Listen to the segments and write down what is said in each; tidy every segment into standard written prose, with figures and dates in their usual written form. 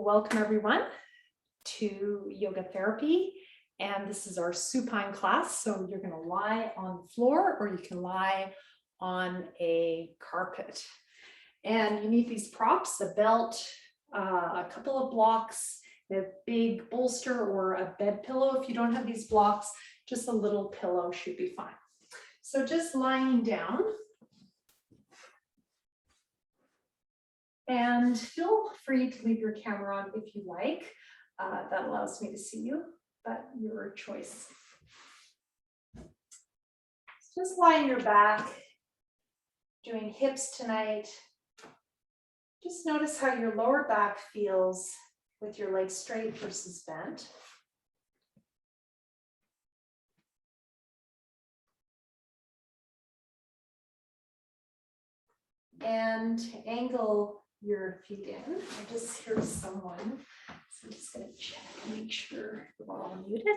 welcome everyone to yoga therapy. And this is our supine class. So you're going to lie on the floor or you can lie on a carpet. And you need these props, a belt, a couple of blocks, a big bolster or a bed pillow. If you don't have these blocks, just a little pillow should be fine. So just lying down. And feel free to leave your camera on if you like. That allows me to see you, but your choice. Just lie on your back, doing hips tonight. Just notice how your lower back feels with your legs straight versus bent. And angle your feet in. I just hear someone, so I'm just going to check and make sure we're all muted.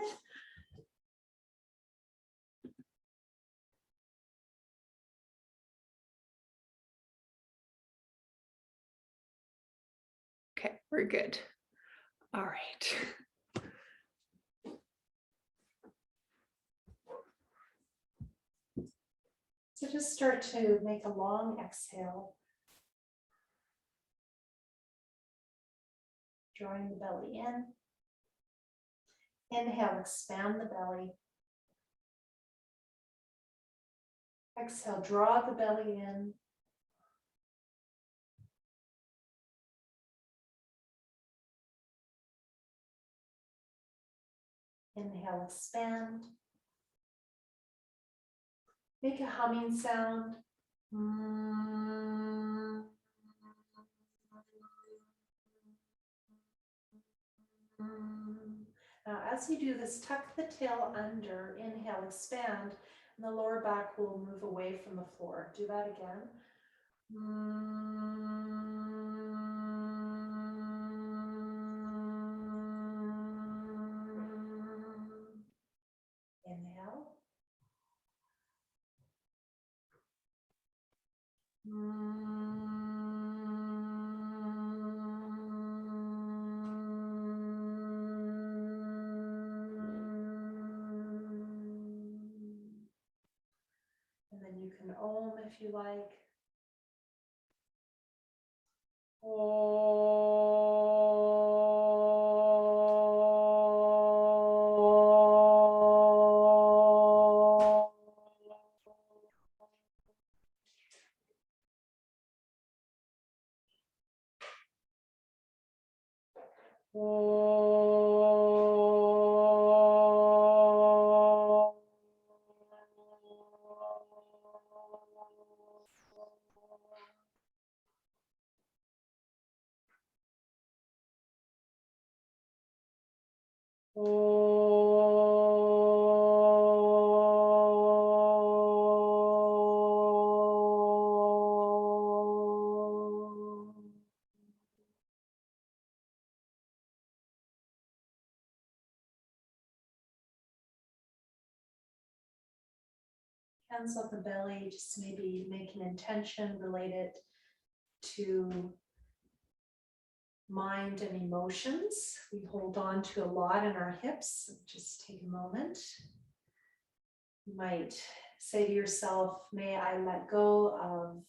Okay, we're good. All right. So just start to make a long exhale. Drawing the belly in. Inhale, expand the belly. Exhale, draw the belly in. Inhale, expand. Make a humming sound. Now, as you do this, tuck the tail under, inhale, expand, and the lower back will move away from the floor. Do that again. Inhale. And then you can om if you like. Hands on the belly, just maybe make an intention related to mind and emotions. We hold on to a lot in our hips. Just take a moment. You might say to yourself, may I let go of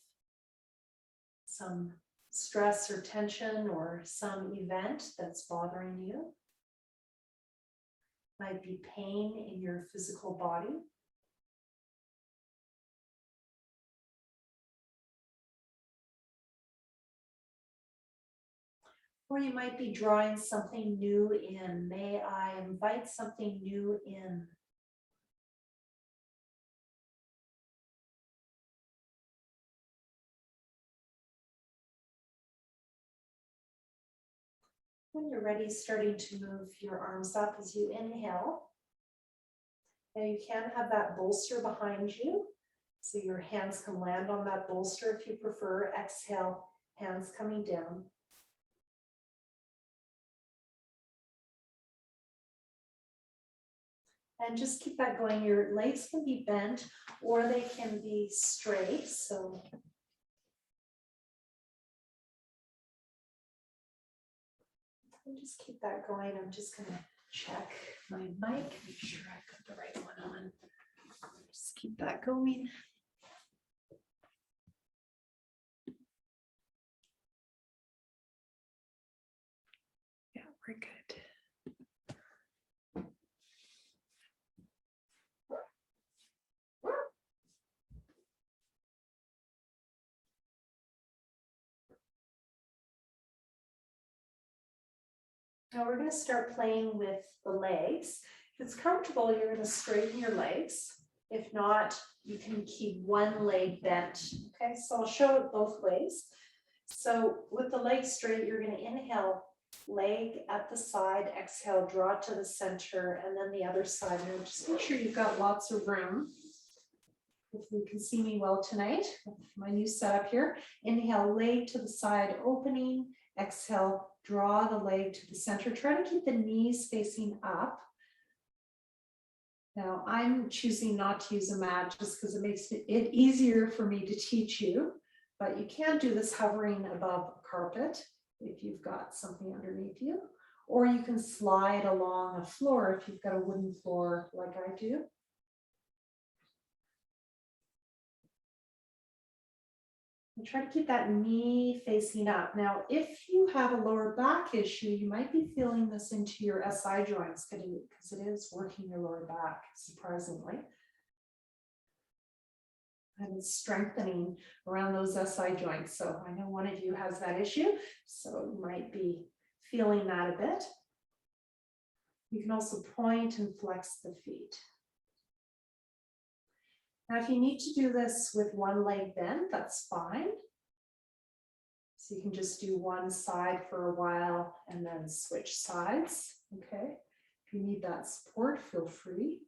some stress or tension or some event that's bothering you. Might be pain in your physical body. Or you might be drawing something new in. May I invite something new in? When you're ready, starting to move your arms up as you inhale. Now you can have that bolster behind you, so your hands can land on that bolster if you prefer. Exhale, hands coming down. And just keep that going. Your legs can be bent or they can be straight. So Just keep that going. I'm just going to check my mic, make sure I've got the right one on. Just keep that going. Yeah, we're good. Now we're going to start playing with the legs. If it's comfortable, you're going to straighten your legs. If not, you can keep one leg bent. Okay, so I'll show it both ways. So with the legs straight, you're going to inhale, leg at the side, exhale, draw to the center, and then the other side. And just make sure you've got lots of room. If you can see me well tonight, my new setup here. Inhale, leg to the side, opening. Exhale, draw the leg to the center. Try to keep the knees facing up. Now, I'm choosing not to use a mat just because it makes it easier for me to teach you, but you can do this hovering above a carpet if you've got something underneath you, or you can slide along a floor if you've got a wooden floor like I do. And try to keep that knee facing up. Now, if you have a lower back issue, you might be feeling this into your SI joints because it is working your lower back, surprisingly. And it's strengthening around those SI joints. So I know one of you has that issue, so you might be feeling that a bit. You can also point and flex the feet. Now, if you need to do this with one leg bent, that's fine. So you can just do one side for a while and then switch sides, okay? If you need that support, feel free.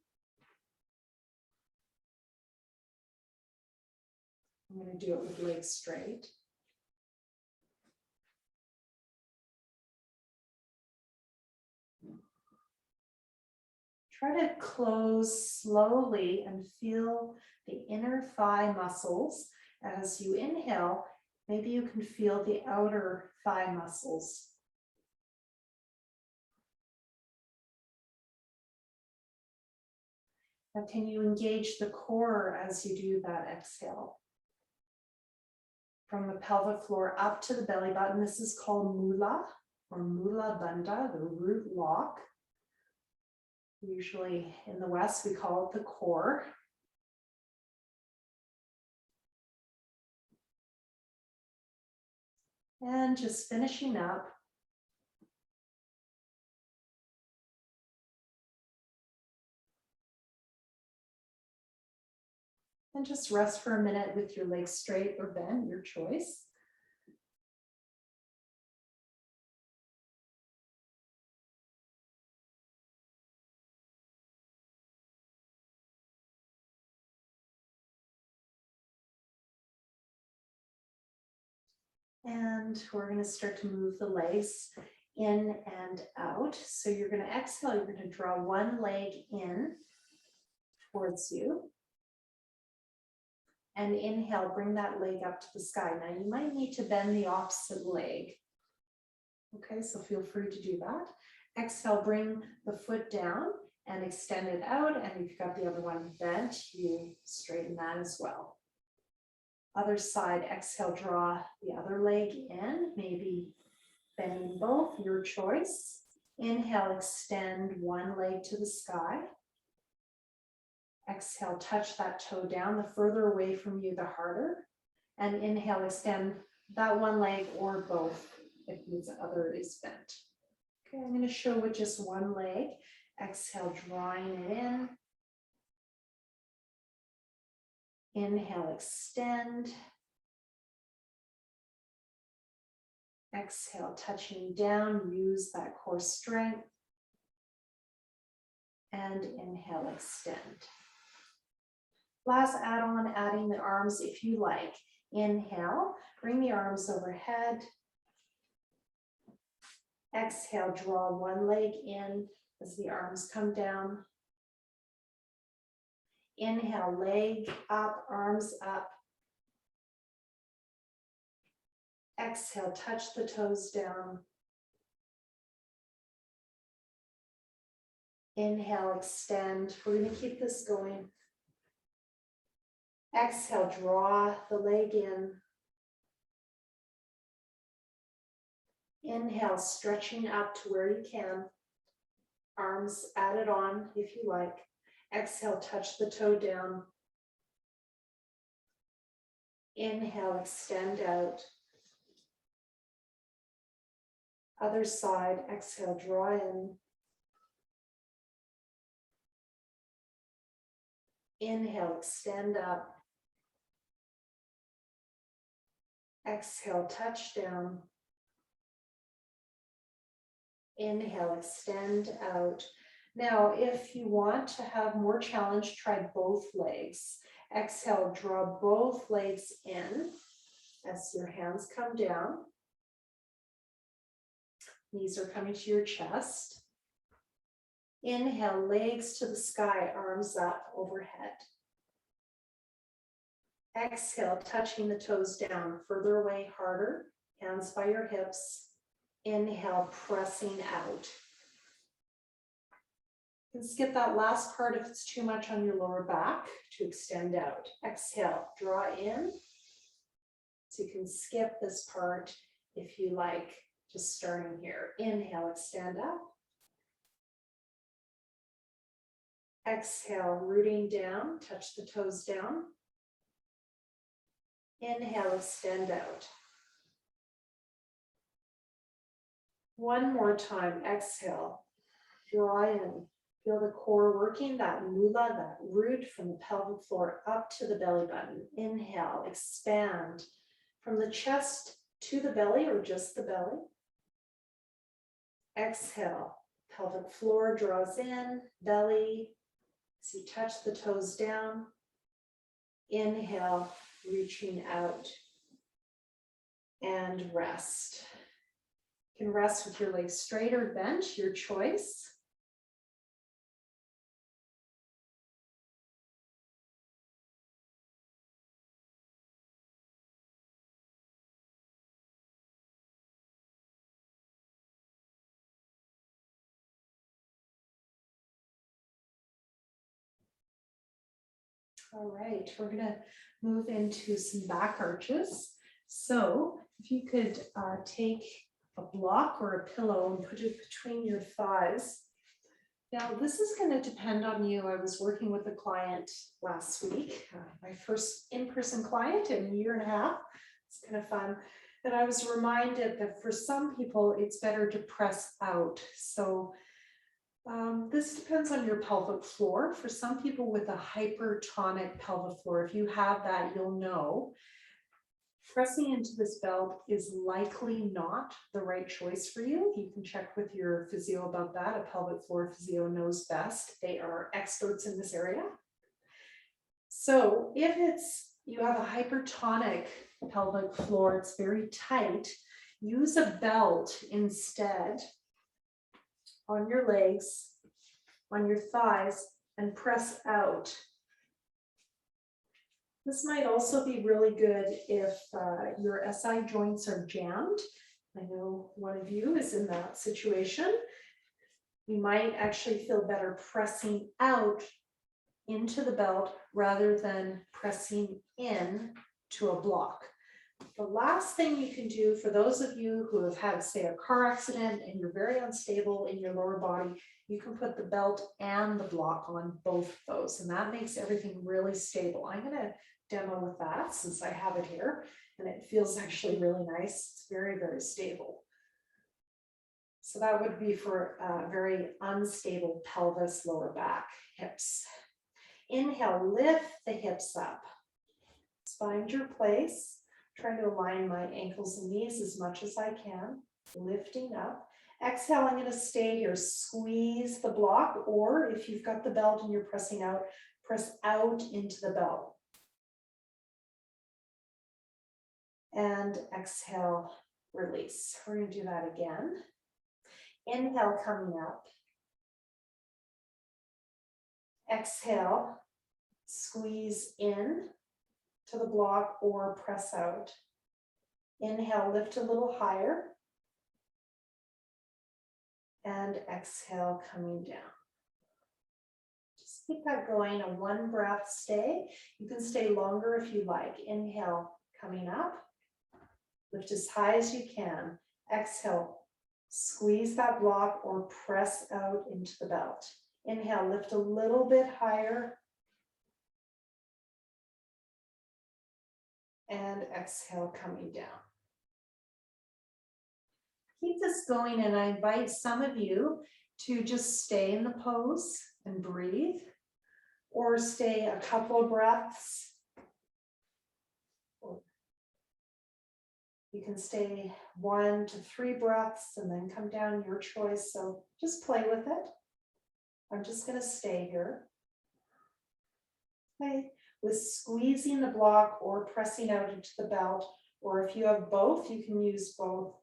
I'm going to do it with legs straight. Try to close slowly and feel the inner thigh muscles. As you inhale, maybe you can feel the outer thigh muscles. Now, can you engage the core as you do that exhale? From the pelvic floor up to the belly button, this is called mula or mula bandha, the root lock. Usually in the West, we call it the core. And just finishing up. And just rest for a minute with your legs straight or bent, your choice. And we're going to start to move the legs in and out. So you're going to exhale, you're going to draw one leg in towards you. And inhale, bring that leg up to the sky. Now you might need to bend the opposite leg. Okay, so feel free to do that. Exhale, bring the foot down and extend it out. And if you've got the other one bent, you straighten that as well. Other side, exhale, draw the other leg in, maybe bending both, your choice. Inhale, extend one leg to the sky. Exhale, touch that toe down. The further away from you, the harder. And inhale, extend that one leg or both if the other is bent. Okay, I'm going to show with just one leg. Exhale, drawing it in. Inhale, extend. Exhale, touching down, use that core strength. And inhale, extend. Last add-on, adding the arms if you like. Inhale, bring the arms overhead. Exhale, draw one leg in as the arms come down. Inhale, leg up, arms up. Exhale, touch the toes down. Inhale, extend. We're going to keep this going. Exhale, draw the leg in. Inhale, stretching up to where you can. Arms added on if you like. Exhale, touch the toe down. Inhale, extend out. Other side, exhale, draw in. Inhale, extend up. Exhale, touch down. Inhale, extend out. Now, if you want to have more challenge, try both legs. Exhale, draw both legs in as your hands come down. Knees are coming to your chest. Inhale, legs to the sky, arms up overhead. Exhale, touching the toes down, further away, harder, hands by your hips. Inhale, pressing out. You can skip that last part if it's too much on your lower back to extend out. Exhale, draw in. So you can skip this part if you like, just starting here. Inhale, extend up. Exhale, rooting down, touch the toes down. Inhale, extend out. One more time, exhale, draw in. Feel the core working, that mula, that root from the pelvic floor up to the belly button. Inhale, expand from the chest to the belly or just the belly. Exhale, pelvic floor draws in, belly, as you touch the toes down. Inhale, reaching out, and rest. You can rest with your legs straight or bent, your choice. All right, we're going to move into some back arches. So if you could take a block or a pillow and put it between your thighs. Now, this is going to depend on you. I was working with a client last week, my first in-person client in a year and a half. It's kind of fun. And I was reminded that for some people, it's better to press out. So this depends on your pelvic floor. For some people with a hypertonic pelvic floor, if you have that, you'll know pressing into this belt is likely not the right choice for you. You can check with your physio about that. A pelvic floor physio knows best. They are experts in this area. So if you have a hypertonic pelvic floor, it's very tight, use a belt instead on your legs, on your thighs, and press out. This might also be really good if your SI joints are jammed. I know one of you is in that situation. You might actually feel better pressing out into the belt rather than pressing in to a block. The last thing you can do for those of you who have had, say, a car accident and you're very unstable in your lower body, you can put the belt and the block on both of those, and that makes everything really stable. I'm going to demo with that since I have it here, and it feels actually really nice. It's very, very stable. So that would be for very unstable pelvis, lower back, hips. Inhale, lift the hips up. Find your place. Trying to align my ankles and knees as much as I can, lifting up. Exhale, I'm going to stay here. Squeeze the block, or if you've got the belt and you're pressing out, press out into the belt. And exhale, release. We're going to do that again. Inhale, coming up. Exhale, squeeze in to the block or press out. Inhale, lift a little higher. And exhale, coming down. Just keep that going, a 1 breath stay. You can stay longer if you like. Inhale, coming up. Lift as high as you can. Exhale, squeeze that block or press out into the belt. Inhale, lift a little bit higher. And exhale, coming down. Keep this going, and I invite some of you to just stay in the pose and breathe, or stay a couple of breaths. You can stay 1 to 3 breaths and then come down, your choice. So just play with it. I'm just going to stay here. Okay, with squeezing the block or pressing out into the belt, or if you have both, you can use both.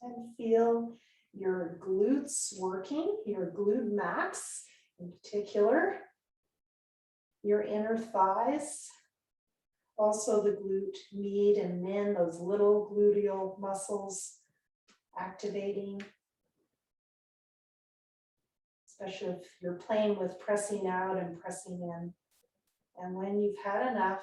And feel your glutes working, your glute max in particular, your inner thighs, also the glute med and min, those little gluteal muscles activating, especially if you're playing with pressing out and pressing in. And when you've had enough,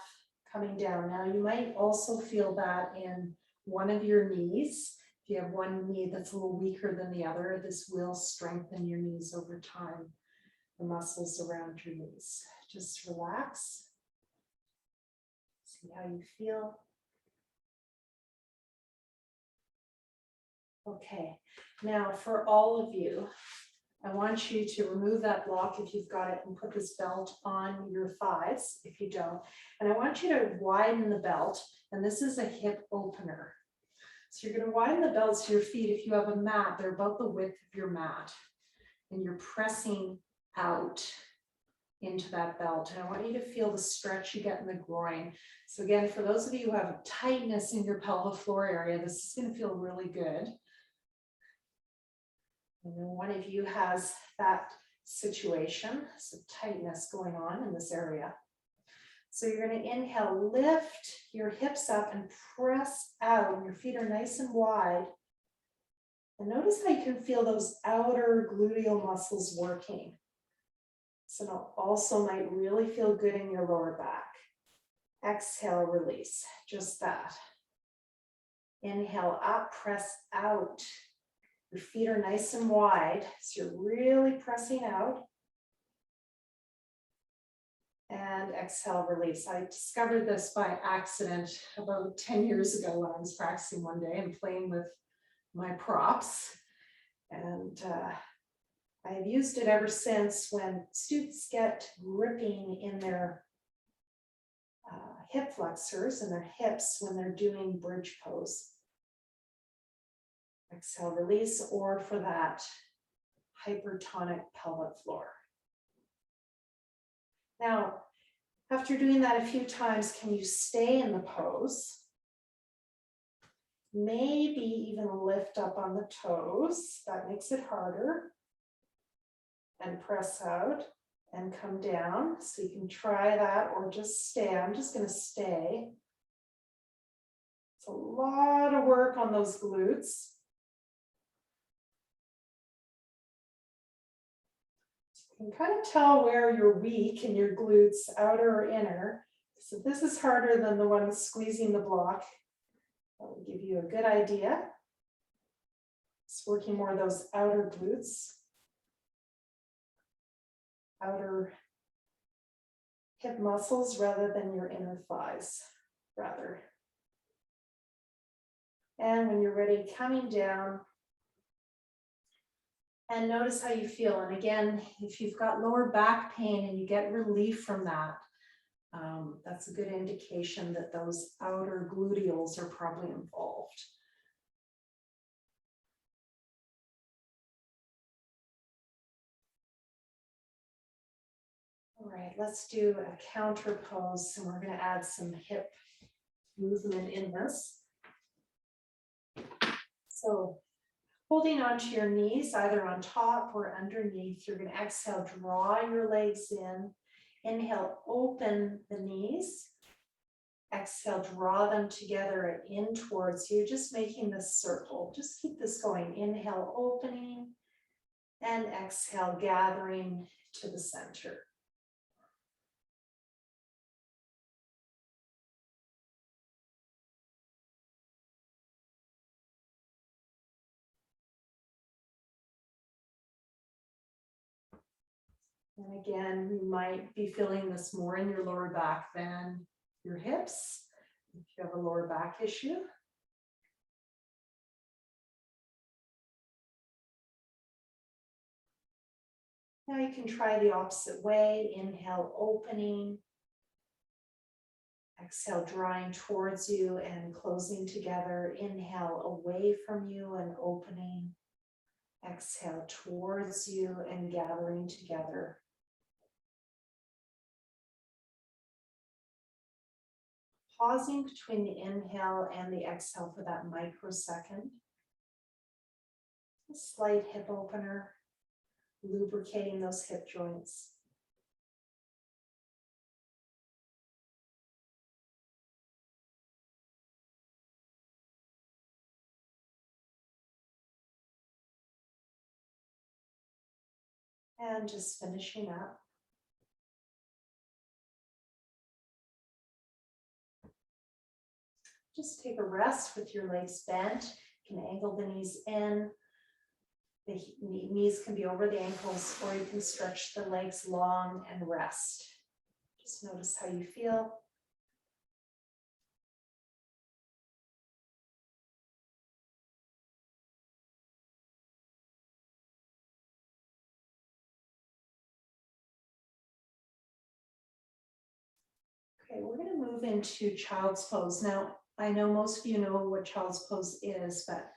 coming down. Now you might also feel that in one of your knees. If you have one knee that's a little weaker than the other, this will strengthen your knees over time, the muscles around your knees. Just relax. See how you feel. Okay, now for all of you, I want you to remove that block if you've got it and put this belt on your thighs if you don't. And I want you to widen the belt, and this is a hip opener. So you're going to widen the belt to your feet. If you have a mat, they're about the width of your mat. And you're pressing out into that belt. And I want you to feel the stretch you get in the groin. So again, for those of you who have tightness in your pelvic floor area, this is going to feel really good. And then one of you has that situation, some tightness going on in this area. So you're going to inhale, lift your hips up and press out. And your feet are nice and wide. And notice how you can feel those outer gluteal muscles working. So it also might really feel good in your lower back. Exhale, release, just that. Inhale up, press out. Your feet are nice and wide, so you're really pressing out. And exhale, release. I discovered this by accident about 10 years ago when I was practicing one day and playing with my props. And I've used it ever since when students get gripping in their hip flexors and their hips when they're doing bridge pose. Exhale, release, or for that hypertonic pelvic floor. Now, after doing that a few times, can you stay in the pose? Maybe even lift up on the toes. That makes it harder. And press out and come down. So you can try that or just stay. I'm just going to stay. It's a lot of work on those glutes. You can kind of tell where you're weak in your glutes, outer or inner. So this is harder than the one squeezing the block. That will give you a good idea. It's working more of those outer glutes, outer hip muscles rather than your inner thighs, rather. And when you're ready, coming down. And notice how you feel. And again, if you've got lower back pain and you get relief from that, that's a good indication that those outer gluteals are probably involved. All right, let's do a counter pose, and we're going to add some hip movement in this. So holding onto your knees, either on top or underneath, you're going to exhale, draw your legs in. Inhale, open the knees. Exhale, draw them together and in towards you, just making this circle. Just keep this going. Inhale, opening, and exhale, gathering to the center. And again, you might be feeling this more in your lower back than your hips, if you have a lower back issue. Now you can try the opposite way. Inhale, opening. Exhale, drawing towards you and closing together. Inhale, away from you and opening. Exhale, towards you and gathering together. Pausing between the inhale and the exhale for that microsecond. A slight hip opener, lubricating those hip joints. And just finishing up. Just take a rest with your legs bent. You can angle the knees in. The knees can be over the ankles, or you can stretch the legs long and rest. Just notice how you feel. Okay, we're going to move into child's pose. Now, I know most of you know what child's pose is, but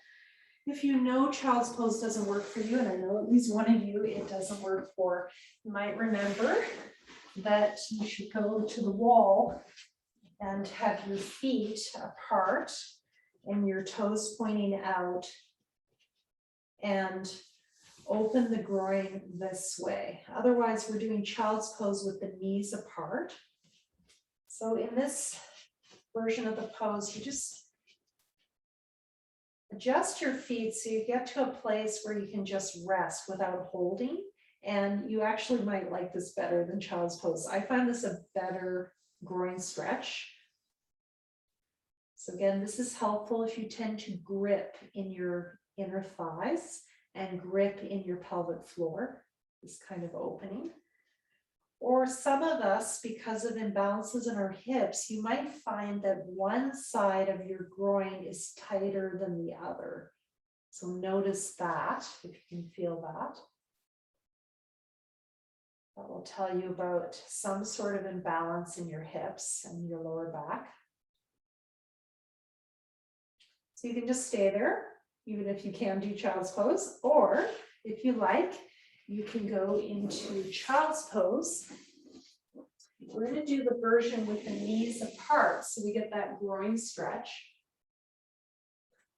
if you know child's pose doesn't work for you, and I know at least one of you it doesn't work for, you might remember that you should go to the wall and have your feet apart and your toes pointing out and open the groin this way. Otherwise, we're doing child's pose with the knees apart. So in this version of the pose, you just adjust your feet so you get to a place where you can just rest without holding. And you actually might like this better than child's pose. I find this a better groin stretch. So again, this is helpful if you tend to grip in your inner thighs and grip in your pelvic floor, this kind of opening. Or some of us, because of imbalances in our hips, you might find that one side of your groin is tighter than the other. So notice that, if you can feel that. That will tell you about some sort of imbalance in your hips and your lower back. So you can just stay there, even if you can do child's pose, or if you like, you can go into child's pose. We're going to do the version with the knees apart, so we get that groin stretch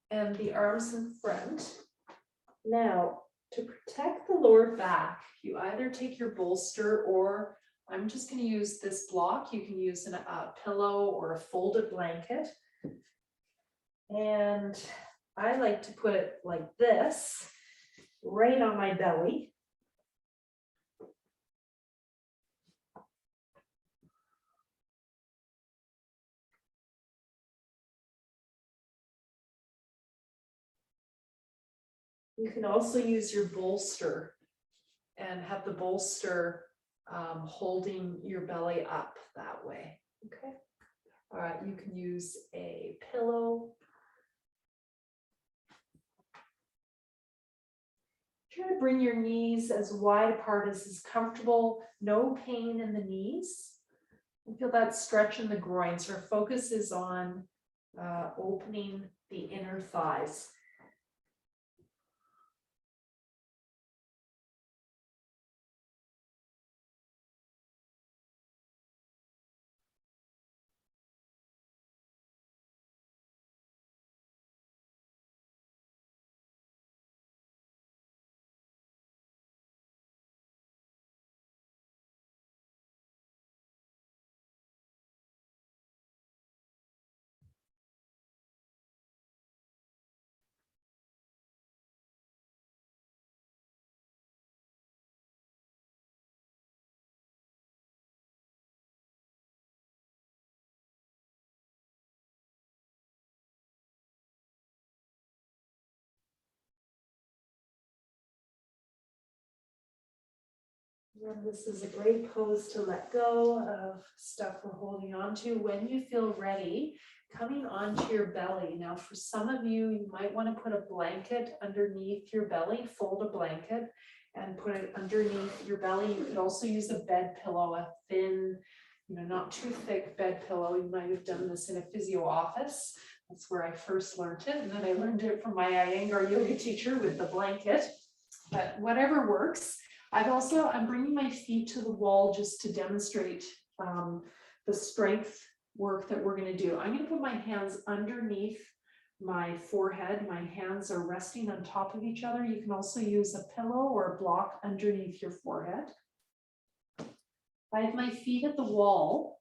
and the arms in front. Now, to protect the lower back, you either take your bolster, or I'm just going to use this block. You can use a pillow or a folded blanket. And I like to put it like this, right on my belly. You can also use your bolster and have the bolster holding your belly up that way. Okay. All right. You can use a pillow. Try to bring your knees as wide apart as is comfortable. No pain in the knees. And feel that stretch in the groins. Our focus is on opening the inner thighs. And this is a great pose to let go of stuff we're holding on to. When you feel ready, coming onto your belly. Now, for some of you, you might want to put a blanket underneath your belly, fold a blanket and put it underneath your belly. You could also use a bed pillow, a thin, not too thick bed pillow. You might have done this in a physio office. That's where I first learned it. And then I learned it from my Iyengar yoga teacher with the blanket, but whatever works. I'm bringing my feet to the wall just to demonstrate the strength work that we're going to do. I'm going to put my hands underneath my forehead. My hands are resting on top of each other. You can also use a pillow or a block underneath your forehead. I have my feet at the wall.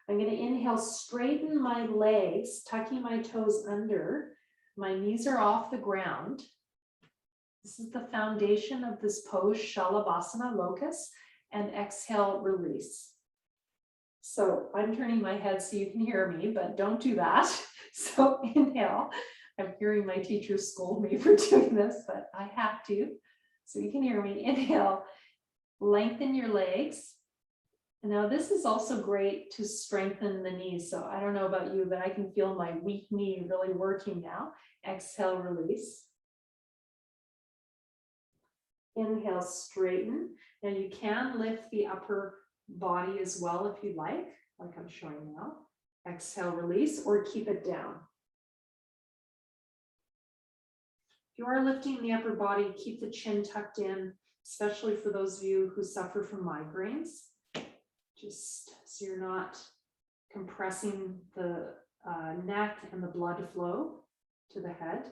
I'm going to inhale, straighten my legs, tucking my toes under. My knees are off the ground. This is the foundation of this pose, Shalabhasana locus, and exhale, release. So I'm turning my head so you can hear me, but don't do that. So inhale. I'm hearing my teacher scold me for doing this, but I have to, so you can hear me. Inhale, lengthen your legs. Now this is also great to strengthen the knees. So I don't know about you, but I can feel my weak knee really working now. Exhale, release. Inhale, straighten. Now you can lift the upper body as well if you like I'm showing now. Exhale, release, or keep it down. If you are lifting the upper body, keep the chin tucked in, especially for those of you who suffer from migraines, just so you're not compressing the neck and the blood flow to the head.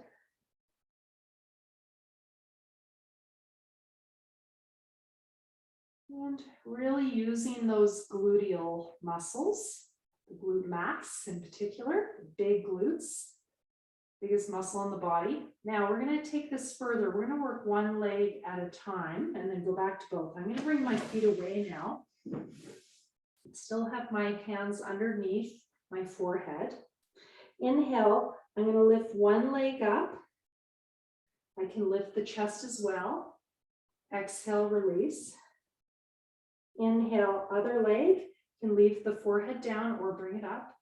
And really using those gluteal muscles, the glute max in particular, the big glutes, biggest muscle in the body. Now we're going to take this further. We're going to work one leg at a time and then go back to both. I'm going to bring my feet away now. Still have my hands underneath my forehead. Inhale, I'm going to lift one leg up. I can lift the chest as well. Exhale, release. Inhale, other leg, you can leave the forehead down or bring it up.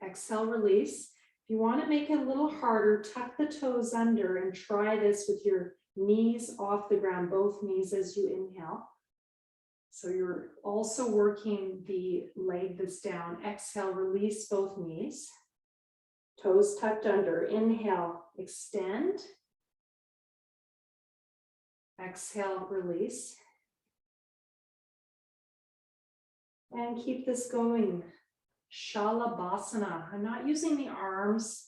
Exhale, release. If you want to make it a little harder, tuck the toes under and try this with your knees off the ground, both knees as you inhale. So you're also working the leg that's down. Exhale, release both knees. Toes tucked under. Inhale, extend. Exhale, release. And keep this going. Shalabhasana. I'm not using the arms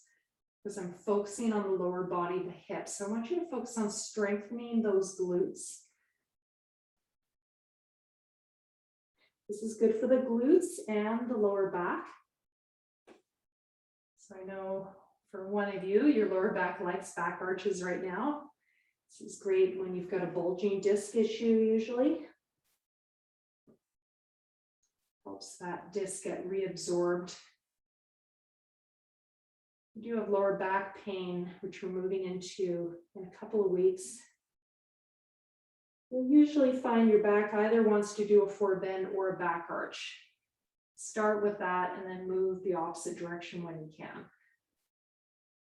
because I'm focusing on the lower body, the hips. So I want you to focus on strengthening those glutes. This is good for the glutes and the lower back. So I know for one of you, your lower back likes back arches right now. This is great when you've got a bulging disc issue usually. Helps that disc get reabsorbed. You do have lower back pain, which we're moving into in a couple of weeks. You'll usually find your back either wants to do a forward bend or a back arch. Start with that and then move the opposite direction when you can.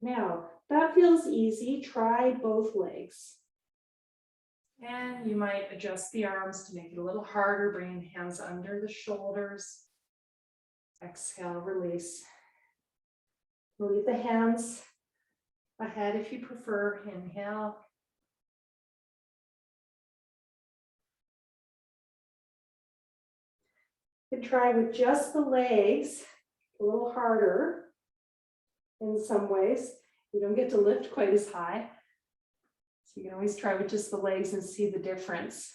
Now, that feels easy. Try both legs. And you might adjust the arms to make it a little harder, bringing hands under the shoulders. Exhale, release. Leave the hands ahead if you prefer. Inhale. You can try with just the legs, a little harder in some ways. You don't get to lift quite as high. So you can always try with just the legs and see the difference.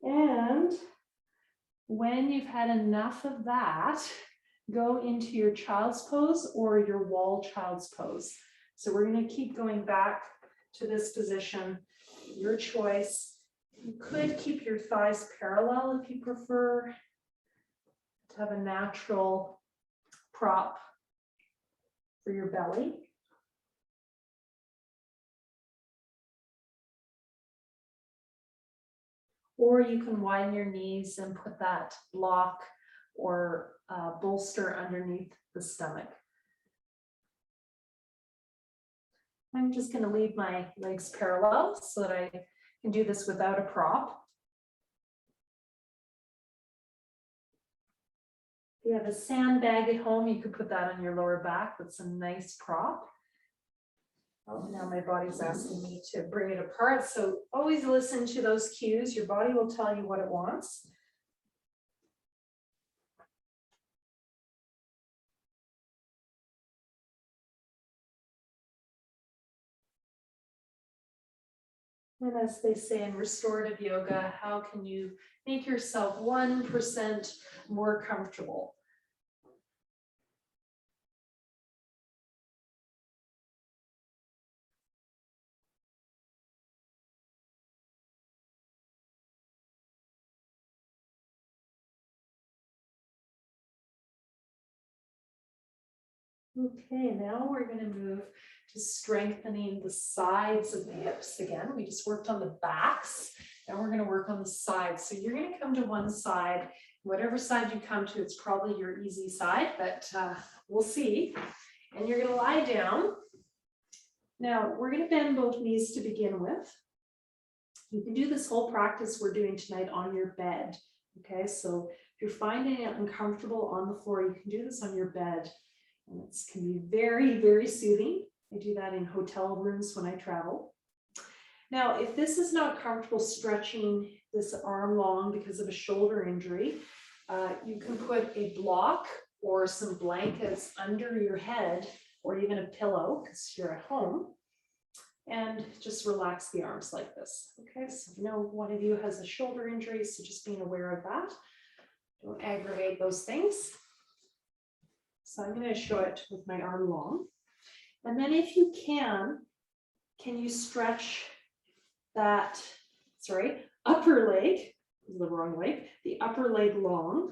And when you've had enough of that, go into your child's pose or your wall child's pose. So we're going to keep going back to this position your choice. You could keep your thighs parallel if you prefer to have a natural prop for your belly. Or you can widen your knees and put that block or bolster underneath the stomach. I'm just going to leave my legs parallel so that I can do this without a prop. If you have a sandbag at home, you could put that on your lower back. That's a nice prop. Oh, now my body's asking me to bring it apart. So always listen to those cues. Your body will tell you what it wants. And as they say in restorative yoga, how can you make yourself 1% more comfortable? Okay, now we're going to move to strengthening the sides of the hips again. We just worked on the backs, and we're going to work on the sides. So you're going to come to one side. Whatever side you come to, it's probably your easy side, but we'll see. And you're going to lie down. Now, we're going to bend both knees to begin with. You can do this whole practice we're doing tonight on your bed. Okay, so if you're finding it uncomfortable on the floor, you can do this on your bed. And it can be very, very soothing. I do that in hotel rooms when I travel. Now, if this is not comfortable stretching this arm long because of a shoulder injury, you can put a block or some blankets under your head or even a pillow because you're at home, and just relax the arms like this. Okay, so I know one of you has a shoulder injury, so just being aware of that. Don't aggravate those things. So I'm going to show it with my arm long. And then if you can you stretch that, upper leg, the wrong leg, the upper leg long.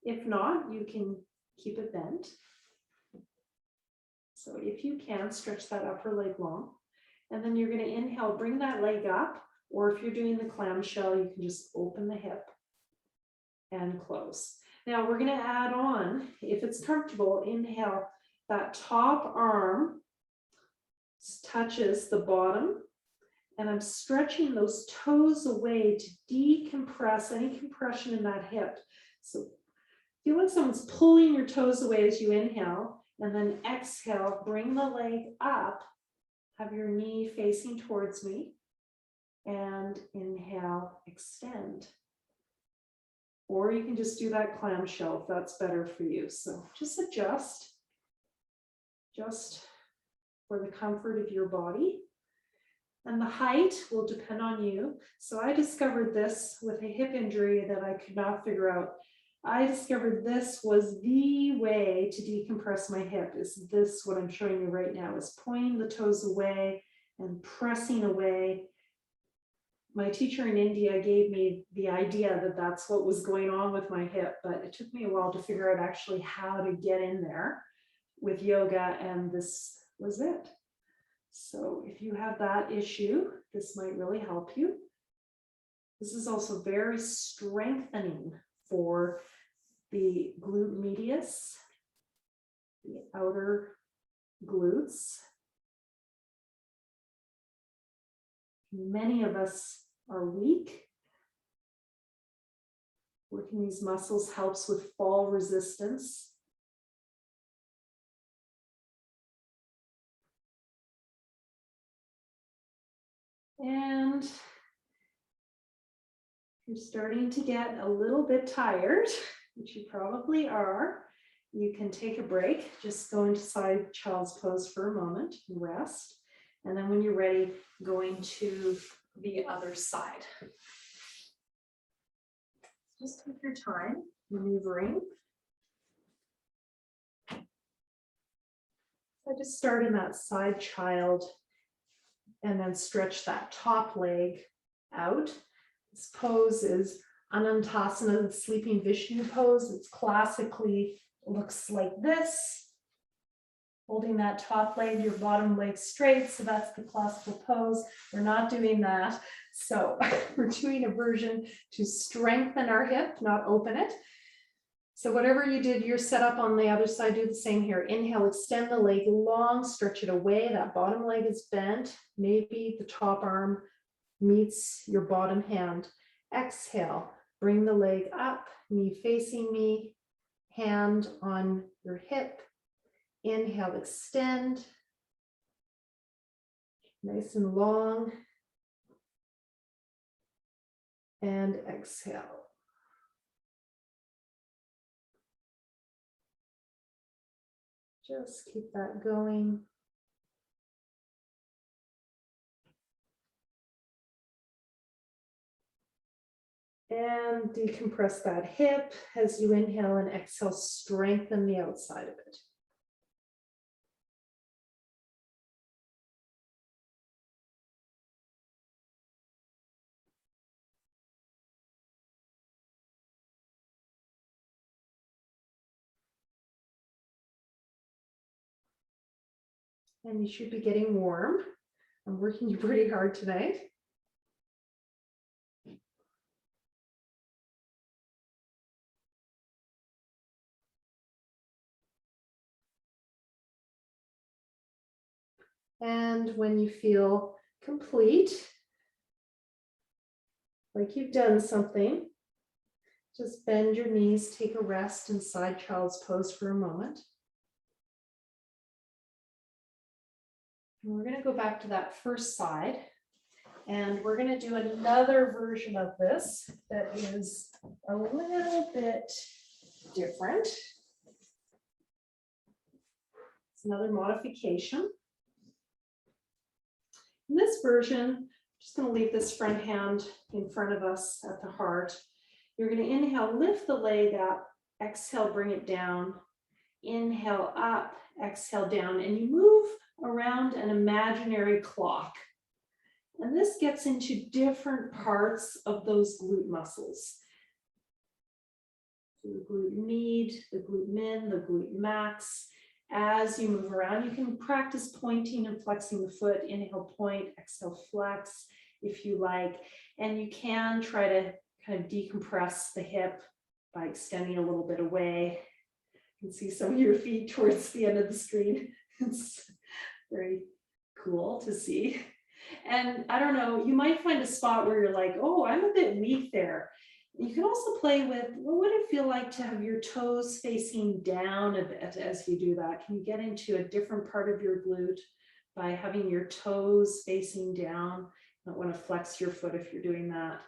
If not, you can keep it bent. So if you can, stretch that upper leg long. And then you're going to inhale, bring that leg up, or if you're doing the clamshell, you can just open the hip and close. Now we're going to add on, if it's comfortable, inhale, that top arm touches the bottom, and I'm stretching those toes away to decompress any compression in that hip. So feel like someone's pulling your toes away as you inhale, and then exhale, bring the leg up, have your knee facing towards me, and inhale, extend. Or you can just do that clamshell if that's better for you. So just adjust, just for the comfort of your body. And the height will depend on you. So I discovered this with a hip injury that I could not figure out. I discovered this was the way to decompress my hip. Is this what I'm showing you right now, is pointing the toes away and pressing away. My teacher in India gave me the idea that that's what was going on with my hip, but it took me a while to figure out actually how to get in there with yoga, and this was it. So if you have that issue, this might really help you. This is also very strengthening for the glute medius, the outer glutes. Many of us are weak. Working these muscles helps with fall resistance. And you're starting to get a little bit tired, which you probably are. You can take a break, just go into side child's pose for a moment and rest. And then when you're ready, go into the other side. Just take your time maneuvering. I just start in that side child and then stretch that top leg out. This pose is Anantasana, the sleeping Vishnu pose. It's classically looks like this. Holding that top leg, your bottom leg straight. So that's the classical pose. We're not doing that. So we're doing a version to strengthen our hip, not open it. So whatever you did, your setup on the other side, do the same here. Inhale, extend the leg long, stretch it away. That bottom leg is bent. Maybe the top arm meets your bottom hand. Exhale, bring the leg up, knee facing me, hand on your hip. Inhale, extend. Nice and long. And exhale. Just keep that going. And decompress that hip as you inhale and exhale, strengthen the outside of it. And you should be getting warm. I'm working you pretty hard tonight. And when you feel complete, like you've done something, just bend your knees, take a rest in side child's pose for a moment. And we're going to go back to that first side, and we're going to do another version of this that is a little bit different. It's another modification. In this version, I'm just going to leave this front hand in front of us at the heart. You're going to inhale, lift the leg up, exhale, bring it down, inhale up, exhale down, and you move around an imaginary clock. And this gets into different parts of those glute muscles. So the glute med, the glute min, the glute max. As you move around, you can practice pointing and flexing the foot. Inhale, point, exhale, flex if you like. And you can try to kind of decompress the hip by extending a little bit away. You can see some of your feet towards the end of the screen. It's very cool to see. And I don't know, you might find a spot where you're like, oh, I'm a bit weak there. You can also play with, what would it feel like to have your toes facing down a bit as you do that? Can you get into a different part of your glute by having your toes facing down? You don't want to flex your foot if you're doing that.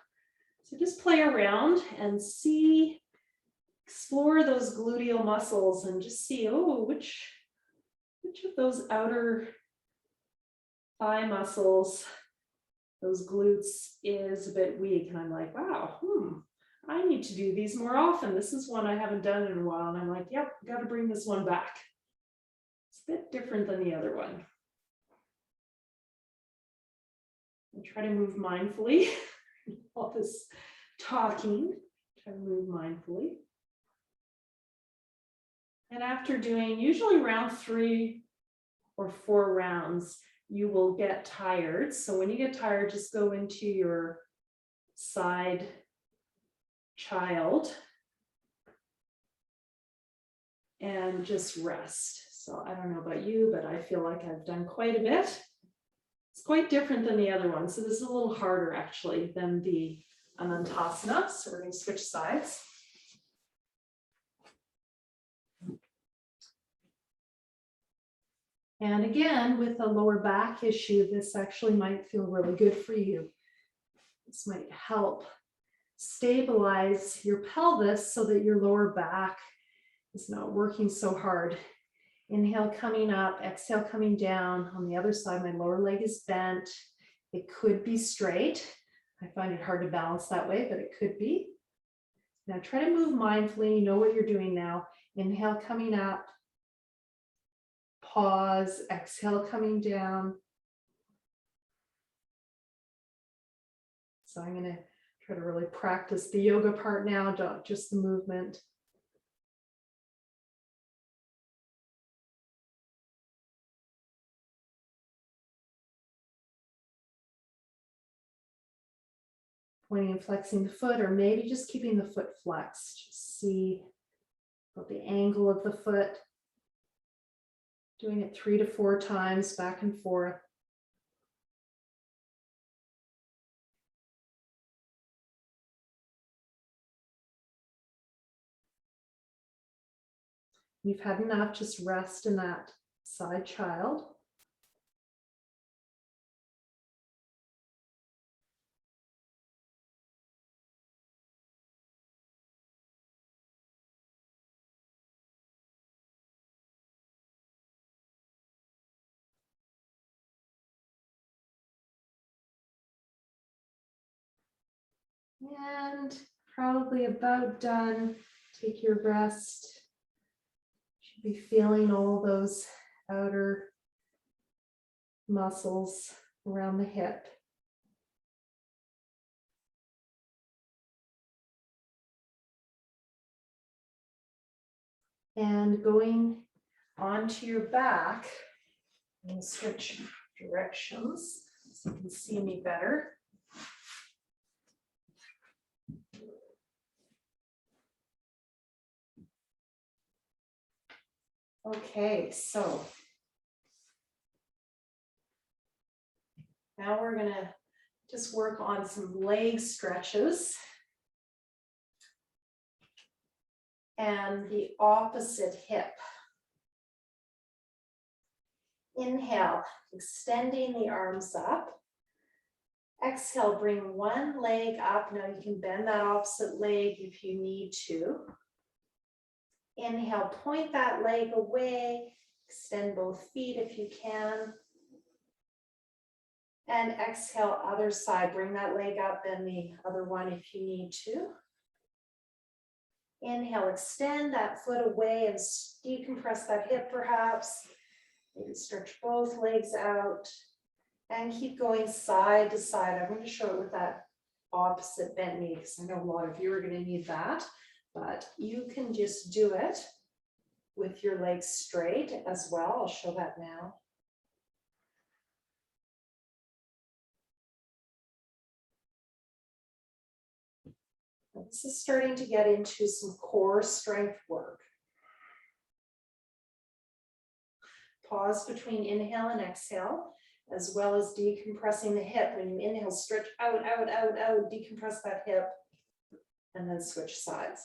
So just play around and see, explore those gluteal muscles and just see, oh, which of those outer thigh muscles, those glutes is a bit weak. And I'm like, wow, I need to do these more often. This is one I haven't done in a while. And I'm like, yep, got to bring this one back. It's a bit different than the other one. I'll try to move mindfully. All this talking, try to move mindfully. And after doing usually around 3 or 4 rounds, you will get tired. So when you get tired, just go into your side child and just rest. So I don't know about you, but I feel like I've done quite a bit. It's quite different than the other one. So this is a little harder actually than the Anantasana. So we're going to switch sides. And again, with a lower back issue, this actually might feel really good for you. This might help stabilize your pelvis so that your lower back is not working so hard. Inhale, coming up, exhale, coming down. On the other side, my lower leg is bent. It could be straight. I find it hard to balance that way, but it could be. Now try to move mindfully. You know what you're doing now. Inhale, coming up. Pause, exhale, coming down. So I'm going to try to really practice the yoga part now, not just the movement. Pointing and flexing the foot, or maybe just keeping the foot flexed. Just see about the angle of the foot. Doing it 3 to 4 times back and forth. You've had enough, just rest in that side child. And probably about done. Take your rest. Should be feeling all those outer muscles around the hip. And going onto your back, and switch directions so you can see me better. Okay, so now we're gonna just work on some leg stretches. And the opposite hip. Inhale, extending the arms up. Exhale, bring one leg up. Now you can bend that opposite leg if you need to. Inhale, point that leg away. Extend both feet if you can. And exhale, other side. Bring that leg up, bend the other one if you need to. Inhale, extend that foot away and decompress that hip perhaps. Maybe stretch both legs out and keep going side to side. I'm going to show it with that opposite bent knee because I know a lot of you are going to need that, but you can just do it with your legs straight as well. I'll show that now. This is starting to get into some core strength work. Pause between inhale and exhale, as well as decompressing the hip. When you inhale, stretch out, out, out, out, decompress that hip, and then switch sides.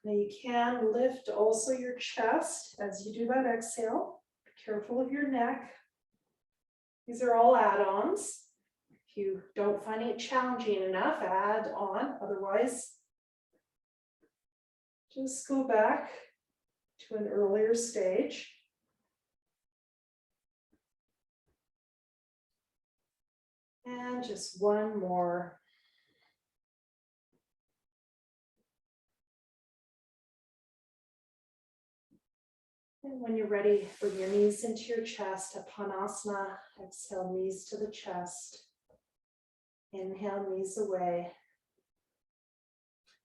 Now you can lift also your chest as you do that exhale. Be careful of your neck. These are all add-ons. If you don't find it challenging enough, add on. Otherwise, just go back to an earlier stage. And just one more. And when you're ready, bring your knees into your chest, Apanasana. Exhale, knees to the chest. Inhale, knees away.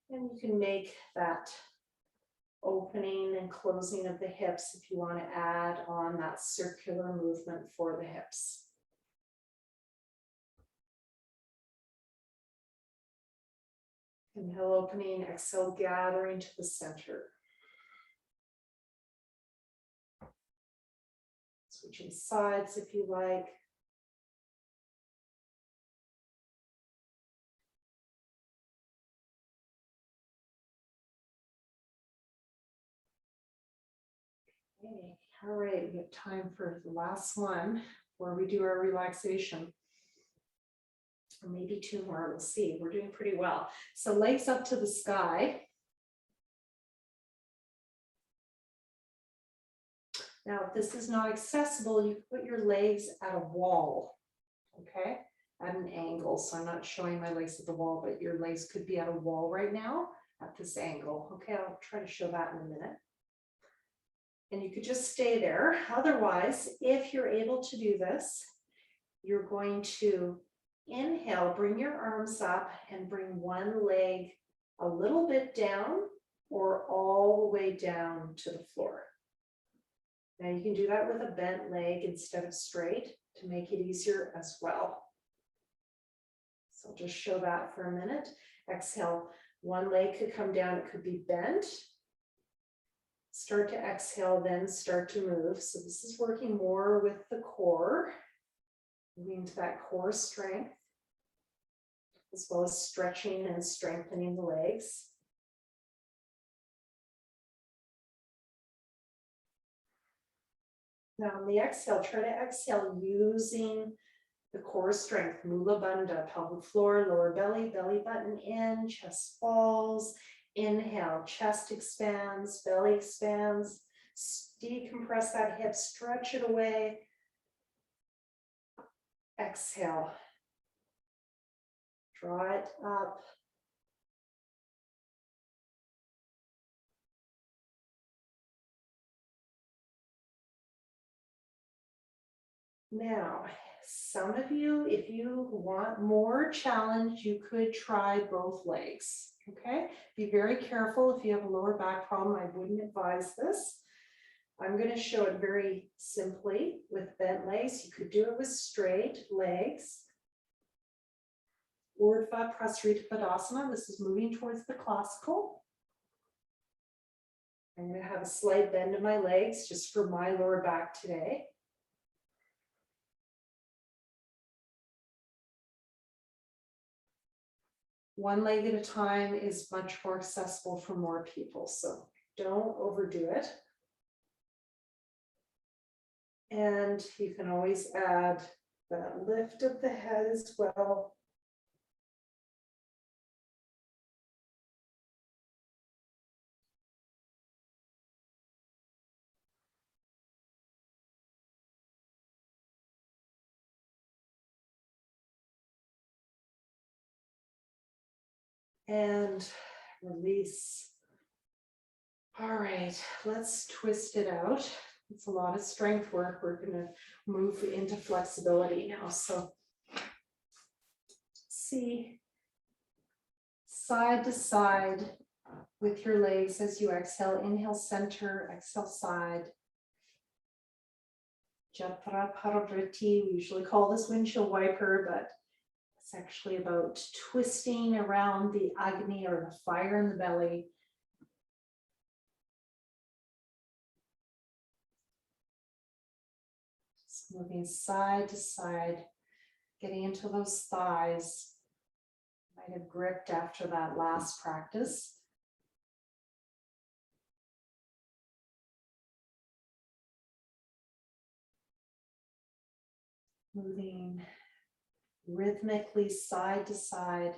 And you can make that opening and closing of the hips if you want to add on that circular movement for the hips. Inhale, opening, exhale, gathering to the center. Switching sides if you like. Okay. All right, we have time for the last one where we do our relaxation. Or maybe 2 more, we'll see. We're doing pretty well. So legs up to the sky. Now, if this is not accessible, you put your legs at a wall, okay? At an angle. So I'm not showing my legs at the wall, but your legs could be at a wall right now at this angle. Okay, I'll try to show that in a minute. And you could just stay there. Otherwise, if you're able to do this, you're going to Inhale, bring your arms up and bring one leg a little bit down or all the way down to the floor. Now you can do that with a bent leg instead of straight to make it easier as well. So I'll just show that for a minute. Exhale, one leg could come down, it could be bent. Start to exhale, then start to move. So this is working more with the core, moving to that core strength, as well as stretching and strengthening the legs. Now on the exhale, try to exhale using the core strength, Mula Bandha, pelvic floor, lower belly, belly button in, chest falls. Inhale, chest expands, belly expands. Decompress that hip, stretch it away. Exhale. Draw it up. Now, some of you, if you want more challenge, you could try both legs, okay? Be very careful. If you have a lower back problem, I wouldn't advise this. I'm going to show it very simply with bent legs. You could do it with straight legs. Urdhva Prasarita Padasana. This is moving towards the classical. I'm going to have a slight bend in my legs just for my lower back today. One leg at a time is much more accessible for more people, so don't overdo it. And you can always add that lift of the head as well. And release. All right, let's twist it out. It's a lot of strength work. We're going to move into flexibility now. So see, side to side with your legs as you exhale. Inhale, center, exhale, side. Jatra Paravriti, we usually call this windshield wiper, but it's actually about twisting around the Agni or the fire in the belly. Just moving side to side, getting into those thighs. Might have gripped after that last practice. Moving rhythmically side to side.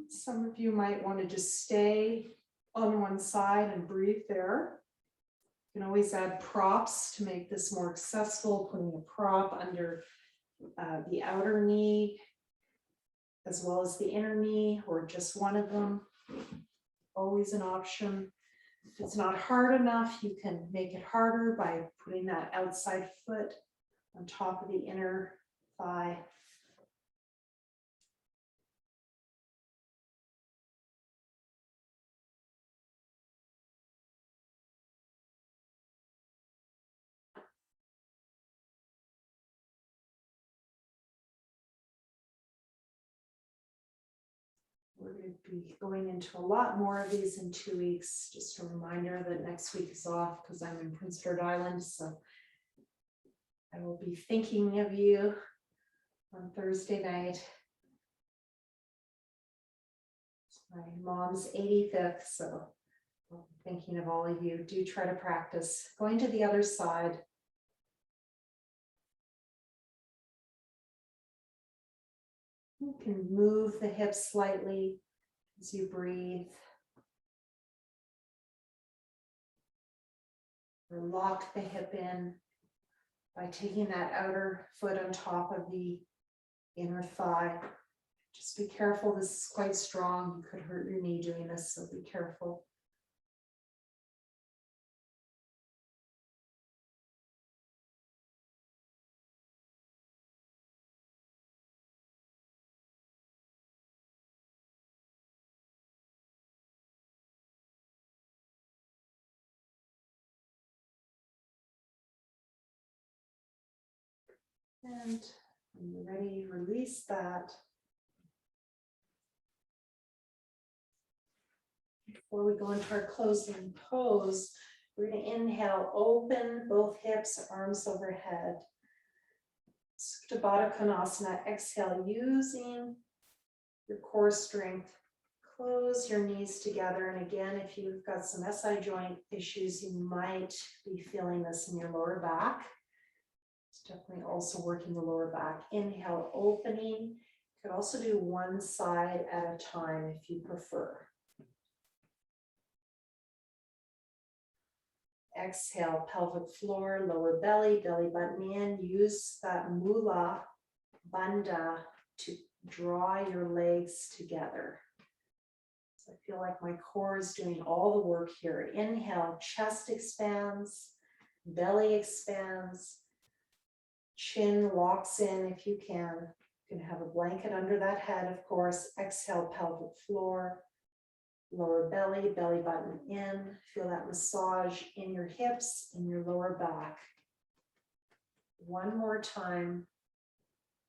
Some of you might want to just stay on one side and breathe there. You can always add props to make this more accessible, putting a prop under the outer knee, as well as the inner knee, or just one of them. Always an option. If it's not hard enough, you can make it harder by putting that outside foot on top of the inner thigh. We're going to be going into a lot more of these in 2 weeks. Just a reminder that next week is off because I'm in Prince Edward Island. So I will be thinking of you on Thursday night. It's my mom's 85th. So I'm thinking of all of you. Do try to practice. Going to the other side. You can move the hips slightly as you breathe. Or lock the hip in by taking that outer foot on top of the inner thigh. Just be careful, this is quite strong. You could hurt your knee doing this, so be careful. And when you're ready, release that. Before we go into our closing pose, we're going to inhale, open both hips, arms overhead. Supta Baddha Konasana, exhale, using your core strength. Close your knees together. And again, if you've got some SI joint issues, you might be feeling this in your lower back. It's definitely also working the lower back. Inhale, opening. You could also do one side at a time if you prefer. Exhale, pelvic floor, lower belly, belly button in. Use that mula bandha to draw your legs together. So I feel like my core is doing all the work here. Inhale, chest expands, belly expands, chin locks in if you can. You can have a blanket under that head, of course. Exhale, pelvic floor. Lower belly, belly button in. Feel that massage in your hips, in your lower back. One more time.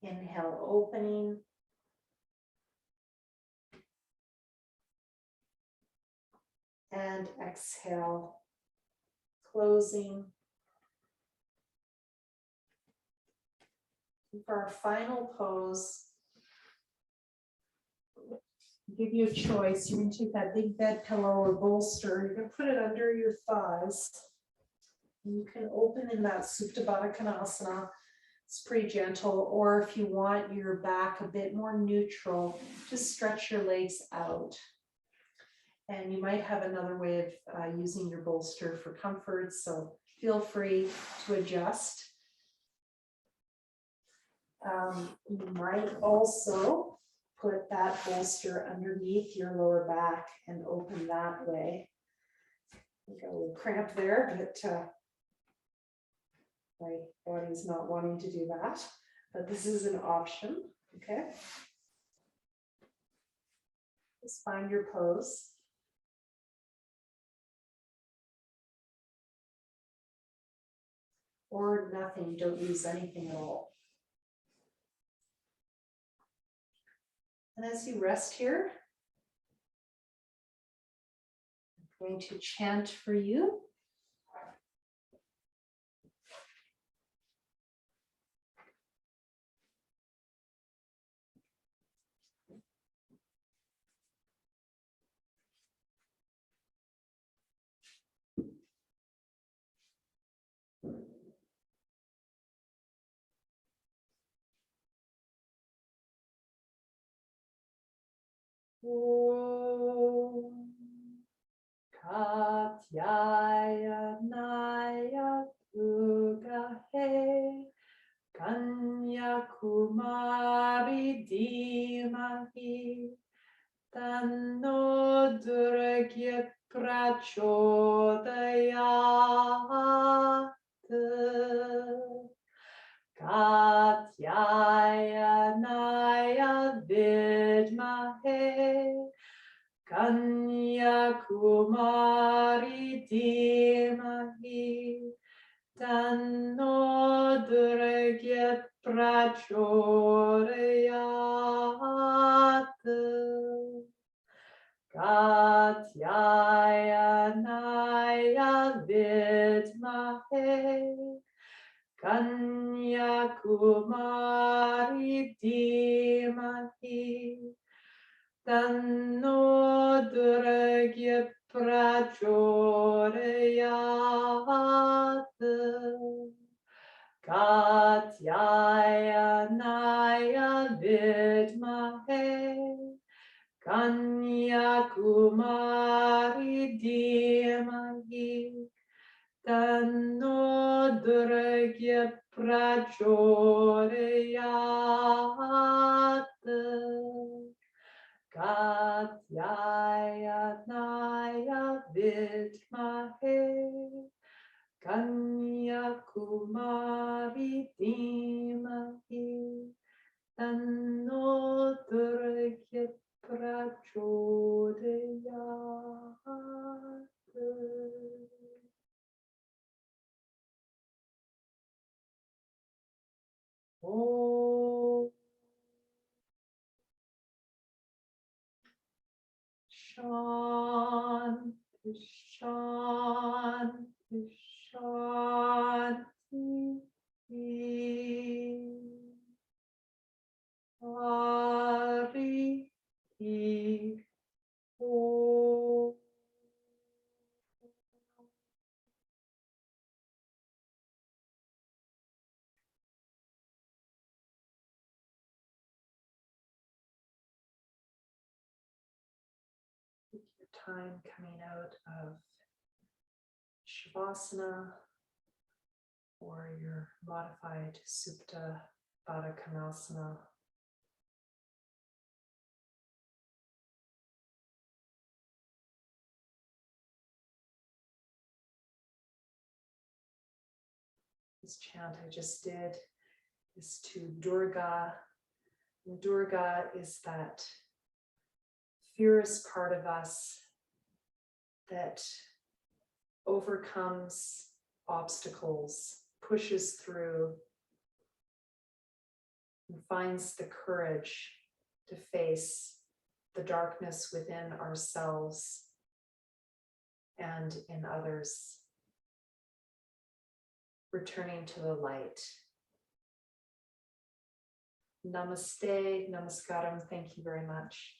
Inhale, opening. And exhale, closing. For our final pose, give you a choice. You're going to take that big bed pillow or bolster. You're going to put it under your thighs. And you can open in that Supta Baddha Konasana. It's pretty gentle. Or if you want your back a bit more neutral, just stretch your legs out. And you might have another way of using your bolster for comfort. So feel free to adjust. You might also put that bolster underneath your lower back and open that way. I got a little cramp there, but my body's not wanting to do that. But this is an option, okay? Just find your pose. Or nothing, you don't use anything at all. And as you rest here, I'm going to chant for you. Om Katyaya Naya Dugahe Kanyakumari Dhimahi Tanno Durga Prachodayat Katyaya Naya Vidmahe Kanyakumari Dhimahi Tanno Durga Prachodayat Katyaya Naya Vidmahe Kanyakumari Dhimahi Tanno Durga Prachodayat Katyaya Naya Vidmahe Kanyakumari Dhimahi Tanno Durga Prachodayat Katyaya Naya Vidmahe Kanyakumari Dhimahi Tanno Durga Prachodayat. Om Shanti, Shanti, Shanti. Hari Om. Take your time coming out of Shavasana or your modified Supta Baddha Konasana. This chant I just did is to Durga. And Durga is that fierce part of us that overcomes obstacles, pushes through, and finds the courage to face the darkness within ourselves and in others. Returning to the light. Namaste, namaskaram, thank you very much.